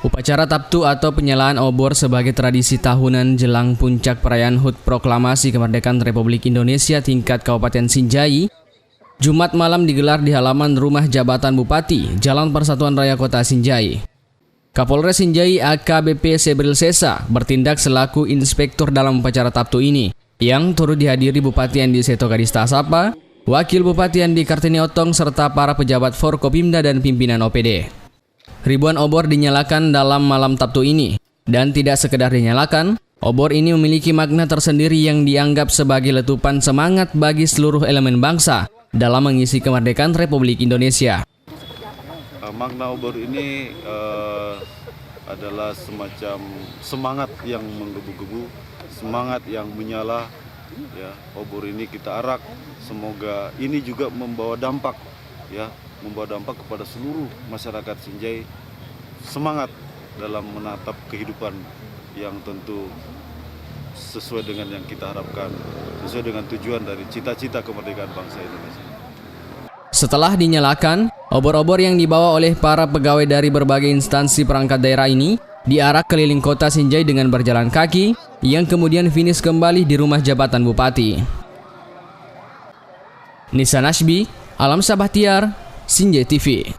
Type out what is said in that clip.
Upacara Taptu atau penyalaan obor sebagai tradisi tahunan jelang puncak perayaan HUT Proklamasi Kemerdekaan Republik Indonesia tingkat Kabupaten Sinjai, Jumat malam digelar di halaman rumah jabatan Bupati, Jalan Persatuan Raya Kota Sinjai. Kapolres Sinjai AKBP Sebril Sesa bertindak selaku inspektur dalam upacara Taptu ini, yang turut dihadiri Bupati Andi Seto Kadista Sapa, Wakil Bupati Andi Kartini Otong, serta para pejabat Forkopimda dan pimpinan OPD. Ribuan obor dinyalakan dalam malam Taptu ini, dan tidak sekedar dinyalakan, obor ini memiliki makna tersendiri yang dianggap sebagai letupan semangat bagi seluruh elemen bangsa dalam mengisi kemerdekaan Republik Indonesia. Makna obor ini adalah semacam semangat yang menggebu-gebu, semangat yang menyala. Ya, obor ini kita arak, semoga ini juga membawa dampak, ya, membawa dampak kepada seluruh masyarakat Sinjai, semangat dalam menatap kehidupan yang tentu sesuai dengan yang kita harapkan, sesuai dengan tujuan dari cita-cita kemerdekaan bangsa Indonesia. Setelah dinyalakan, obor-obor yang dibawa oleh para pegawai dari berbagai instansi perangkat daerah ini diarak keliling kota Sinjai dengan berjalan kaki, yang kemudian finish kembali di rumah jabatan Bupati. Nisa Nashbi, Alam Sabahtiar, Sinjai TV.